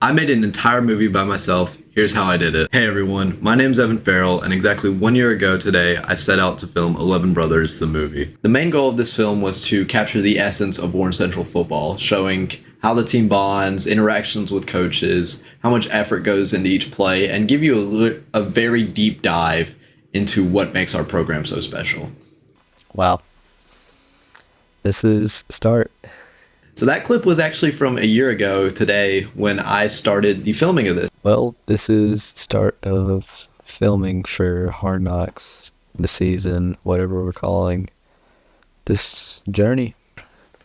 I made an entire movie by myself. Here's how I did it. Hey everyone, my name's Evan Farrell, and exactly 1 year ago today, I set out to film 11 Brothers, the movie. The main goal of this film was to capture the essence of Warren Central football, showing how the team bonds, interactions with coaches, how much effort goes into each play, and give you a very deep dive into what makes our program so special. Wow. This is start. So that clip was actually from a year ago today when I started the filming of this. Well, this is start of filming for Hard Knocks, the season, whatever we're calling this journey.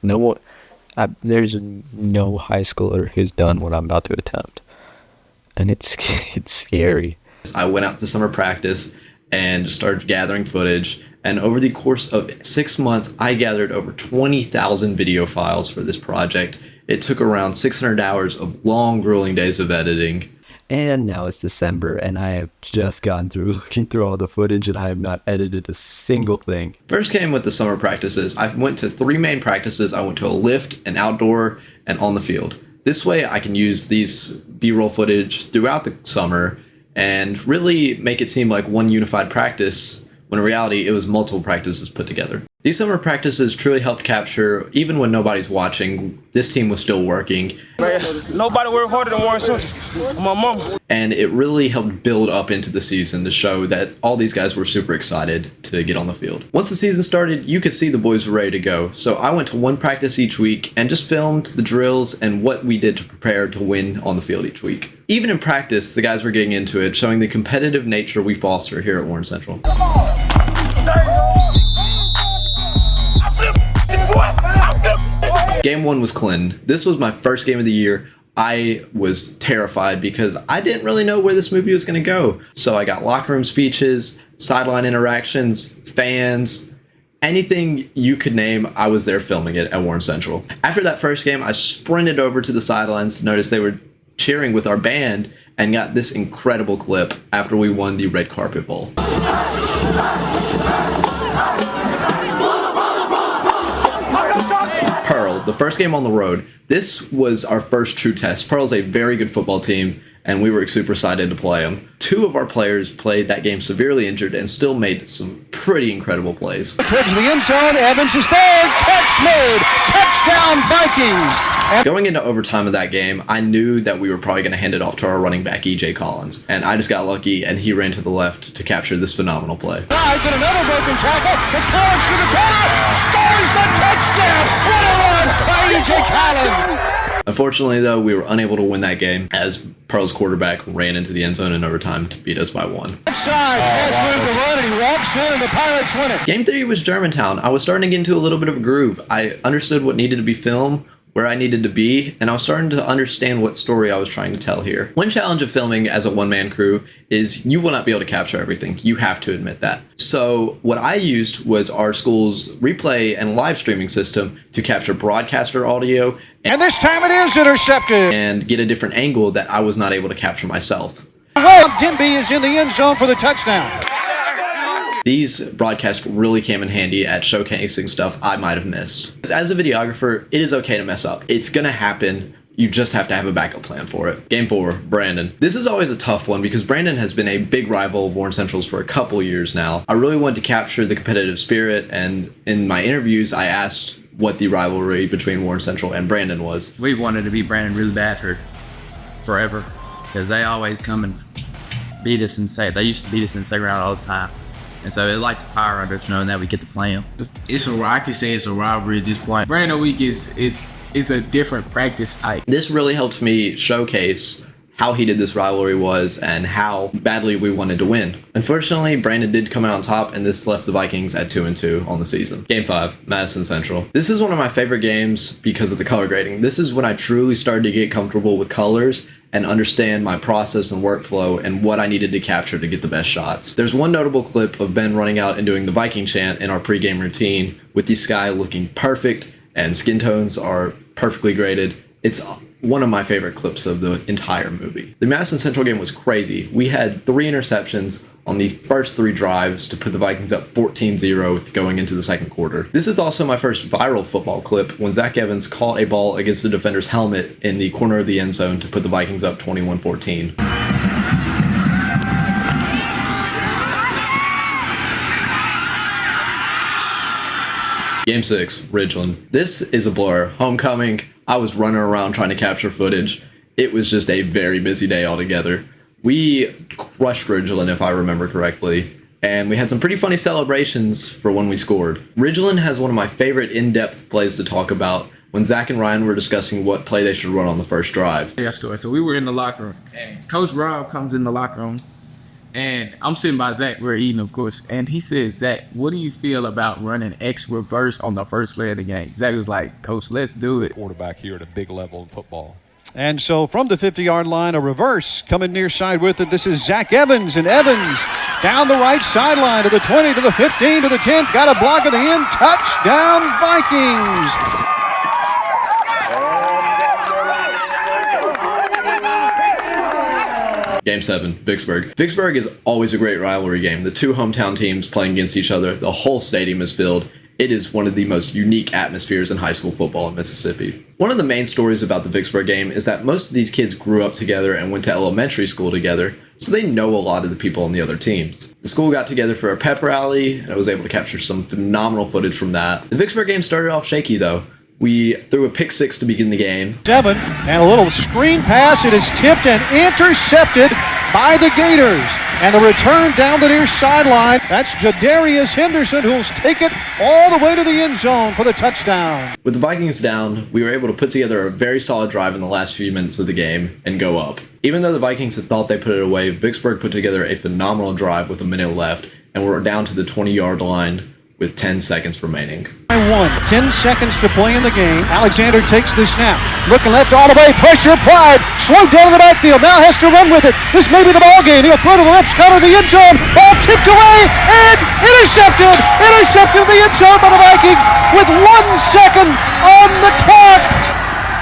There's no high schooler who's done what I'm about to attempt, and it's scary. I went out to summer practice and started gathering footage. And over the course of 6 months, I gathered over 20,000 video files for this project. It took around 600 hours of long, grueling days of editing. And now it's December, and I have just gone through looking through all the footage, and I have not edited a single thing. First came with the summer practices. I went to 3 main practices. I went to a lift, an outdoor, and on the field. This way I can use these B-roll footage throughout the summer and really make it seem like one unified practice, when in reality, it was multiple practices put together. These summer practices truly helped capture, even when nobody's watching, this team was still working. Man, nobody worked harder than Warren Central. My mama. And it really helped build up into the season to show that all these guys were super excited to get on the field. Once the season started, you could see the boys were ready to go. So I went to 1 practice each week and just filmed the drills and what we did to prepare to win on the field each week. Even in practice, the guys were getting into it, showing the competitive nature we foster here at Warren Central. Game 1 was Clinton. This was my first game of the year. I was terrified because I didn't really know where this movie was going to go. So I got locker room speeches, sideline interactions, fans, anything you could name, I was there filming it at Warren Central. After that first game, I sprinted over to the sidelines to notice they were cheering with our band and got this incredible clip after we won the Red Carpet Bowl. Pearl, the first game on the road. This was our first true test. Pearl's a very good football team, and we were super excited to play them. 2 of our players played that game severely injured and still made some pretty incredible plays. Towards the end zone, Evans is there, catch made, touchdown Vikings! Going into overtime of that game, I knew that we were probably going to hand it off to our running back, E.J. Collins, and I just got lucky, and he ran to the left to capture this phenomenal play. Did another broken tackle, but Collins to the corner, scores the touchdown! What a run by E.J. Collins! Unfortunately, though, we were unable to win that game as Pearl's quarterback ran into the end zone in overtime to beat us by 1. Offside, has room to run, and he walks in, and the Pirates win it. Game 3 was Germantown. I was starting to get into a little bit of a groove. I understood what needed to be filmed, where I needed to be, and I was starting to understand what story I was trying to tell here. One challenge of filming as a one-man crew is you will not be able to capture everything. You have to admit that. So what I used was our school's replay and live streaming system to capture broadcaster audio And this time it is intercepted. and get a different angle that I was not able to capture myself. Well, Dimby is in the end zone for the touchdown. These broadcasts really came in handy at showcasing stuff I might have missed. As a videographer, it is okay to mess up. It's gonna happen. You just have to have a backup plan for it. Game 4, Brandon. This is always a tough one because Brandon has been a big rival of Warren Central's for a couple years now. I really wanted to capture the competitive spirit, and in my interviews, I asked what the rivalry between Warren Central and Brandon was. We wanted to beat Brandon really bad for forever because they always come and beat us and say, they used to beat us in the second round all the time. And so it lights a fire under us knowing that we get to play them. I could say it's a rivalry at this point. Brandon Week is a different practice type. This really helped me showcase how heated this rivalry was and how badly we wanted to win. Unfortunately, Brandon did come out on top, and this left the Vikings at 2-2 on the season. Game 5, Madison Central. This is one of my favorite games because of the color grading. This is when I truly started to get comfortable with colors and understand my process and workflow and what I needed to capture to get the best shots. There's one notable clip of Ben running out and doing the Viking chant in our pregame routine with the sky looking perfect and skin tones are perfectly graded. It's one of my favorite clips of the entire movie. The Madison Central game was crazy. We had 3 interceptions on the first 3 drives to put the Vikings up 14-0 going into the second quarter. This is also my first viral football clip when Zach Evans caught a ball against the defender's helmet in the corner of the end zone to put the Vikings up 21-14. Game 6, Ridgeland. This is a blur. Homecoming, I was running around trying to capture footage. It was just a very busy day altogether. We crushed Ridgeland, if I remember correctly, and we had some pretty funny celebrations for when we scored. Ridgeland has one of my favorite in-depth plays to talk about when Zach and Ryan were discussing what play they should run on the first drive. Yeah, story. So we were in the locker room, and Coach Rob comes in the locker room, and I'm sitting by Zach. We're eating, of course, and he says, "Zach, what do you feel about running X reverse on the first play of the game?" Zach was like, "Coach, let's do it." Quarterback here at a big level in football. And so from the 50-yard line, a reverse coming near side with it. This is Zach Evans, and Evans down the right sideline to the 20, to the 15, to the 10. Got a block at the end. Touchdown, Vikings. Game 7, Vicksburg. Vicksburg is always a great rivalry game. The 2 hometown teams playing against each other. The whole stadium is filled. It is one of the most unique atmospheres in high school football in Mississippi. One of the main stories about the Vicksburg game is that most of these kids grew up together and went to elementary school together, so they know a lot of the people on the other teams. The school got together for a pep rally, and I was able to capture some phenomenal footage from that. The Vicksburg game started off shaky though. We threw a pick 6 to begin the game. 7, and a little screen pass. It is tipped and intercepted by the Gators. And the return down the near sideline. That's Jadarius Henderson, who'll take it all the way to the end zone for the touchdown. With the Vikings down, we were able to put together a very solid drive in the last few minutes of the game and go up. Even though the Vikings had thought they put it away, Vicksburg put together a phenomenal drive with a minute left, and we're down to the 20-yard line with 10 seconds remaining. 10 seconds to play in the game. Alexander takes the snap. Looking left all the way. Pressure applied. Slowed down in the backfield. Now has to run with it. This may be the ball game. He'll throw to the left corner of the end zone. Ball tipped away and intercepted. Intercepted in the end zone by the Vikings with 1 second on the clock.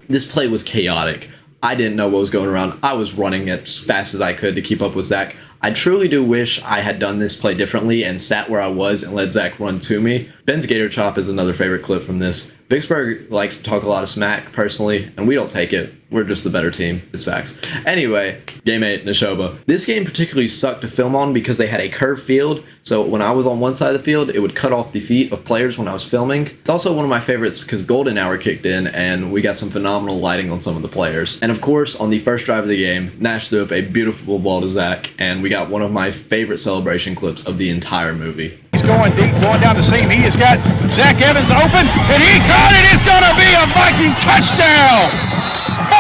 This play was chaotic. I didn't know what was going around. I was running as fast as I could to keep up with Zach. I truly do wish I had done this play differently and sat where I was and let Zach run to me. Ben's Gator Chop is another favorite clip from this. Vicksburg likes to talk a lot of smack, personally, and we don't take it. We're just the better team. It's facts. Anyway, Game 8, Neshoba. This game particularly sucked to film on because they had a curved field, so when I was on one side of the field, it would cut off the feet of players when I was filming. It's also one of my favorites because golden hour kicked in, and we got some phenomenal lighting on some of the players. And of course, on the first drive of the game, Nash threw up a beautiful ball to Zach, and we got one of my favorite celebration clips of the entire movie. He's going deep, going down the seam. He has got Zach Evans open, and he caught it. It's going to be a Viking touchdown.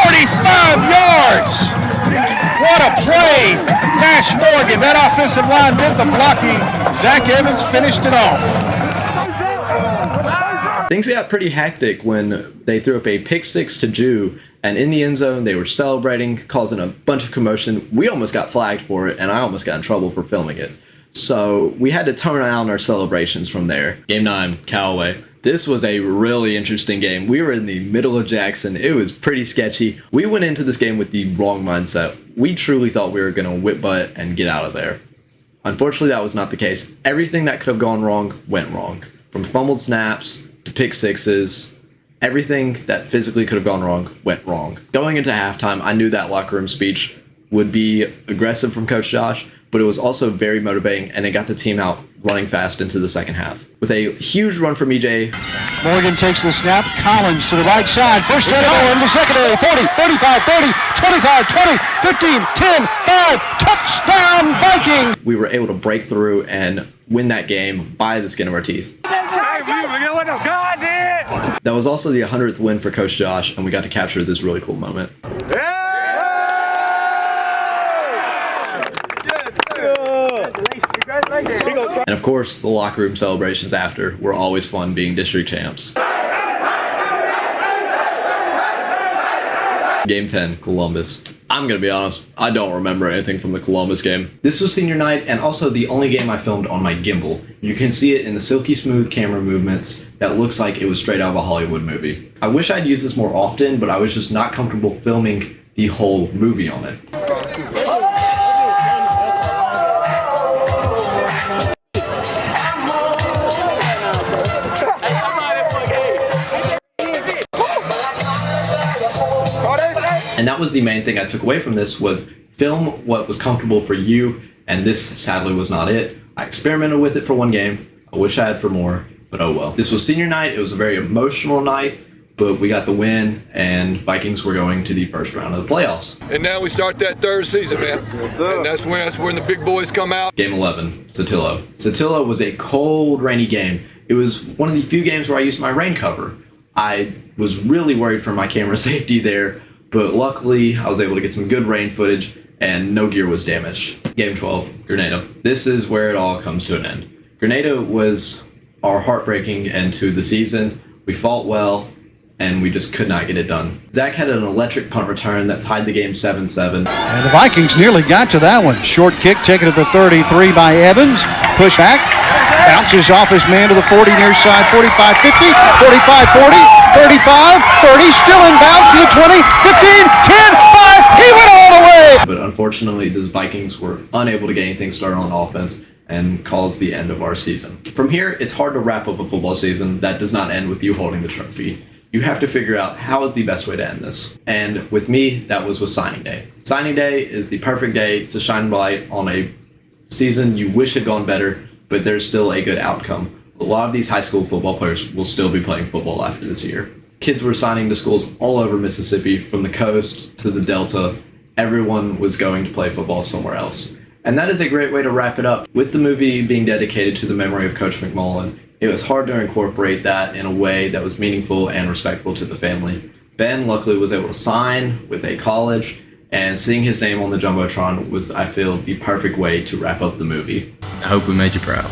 45 yards. What a play. Nash Morgan, that offensive line did the blocking. Zach Evans finished it off. Things got pretty hectic when they threw up a pick 6 to Jew, and in the end zone they were celebrating, causing a bunch of commotion. We almost got flagged for it, and I almost got in trouble for filming it. So we had to tone down our celebrations from there. Game 9, Callaway. This was a really interesting game. We were in the middle of Jackson. It was pretty sketchy. We went into this game with the wrong mindset. We truly thought we were going to whip butt and get out of there. Unfortunately, that was not the case. Everything that could have gone wrong went wrong. From fumbled snaps to pick 6s, everything that physically could have gone wrong went wrong. Going into halftime, I knew that locker room speech would be aggressive from Coach Josh, but it was also very motivating, and it got the team out running fast into the second half. With a huge run from EJ. Morgan takes the snap. Collins to the right side. First and goal in the secondary. 40, 35, 30, 25, 20, 15, 10, 5. Touchdown, Viking! We were able to break through and win that game by the skin of our teeth. That was also the 100th win for Coach Josh, and we got to capture this really cool moment. And of course, the locker room celebrations after were always fun, being district champs. Game 10, Columbus. I'm gonna be honest, I don't remember anything from the Columbus game. This was senior night and also the only game I filmed on my gimbal. You can see it in the silky smooth camera movements that looks like it was straight out of a Hollywood movie. I wish I'd use this more often, but I was just not comfortable filming the whole movie on it. And that was the main thing I took away from this, was film what was comfortable for you, and this sadly was not it. I experimented with it for one game. I wish I had for more, but oh well. This was senior night. It was a very emotional night, but we got the win, and Vikings were going to the first round of the playoffs. And now we start that third season, man. Yes, sir. And that's when the big boys come out. Game 11, Satillo. Satillo was a cold, rainy game. It was one of the few games where I used my rain cover. I was really worried for my camera safety there, but luckily I was able to get some good rain footage and no gear was damaged. Game 12, Grenada. This is where it all comes to an end. Grenada was our heartbreaking end to the season. We fought well, and we just could not get it done. Zach had an electric punt return that tied the game 7-7. And the Vikings nearly got to that one. Short kick taken at the 33 by Evans. Push back. Bounces off his man to the 40 near side. 45, 50, 45, 40, 35, 30. Still in bounds to the 20, 15, 10, 5. He went all the way. But unfortunately, the Vikings were unable to get anything started on offense and caused the end of our season. From here, it's hard to wrap up a football season that does not end with you holding the trophy. You have to figure out how is the best way to end this. And with me, that was with signing day. Signing day is the perfect day to shine light on a season you wish had gone better, but there's still a good outcome. A lot of these high school football players will still be playing football after this year. Kids were signing to schools all over Mississippi, from the coast to the Delta. Everyone was going to play football somewhere else. And that is a great way to wrap it up. With the movie being dedicated to the memory of Coach McMullen, it was hard to incorporate that in a way that was meaningful and respectful to the family. Ben luckily was able to sign with a college, and seeing his name on the Jumbotron was, I feel, the perfect way to wrap up the movie. I hope we made you proud.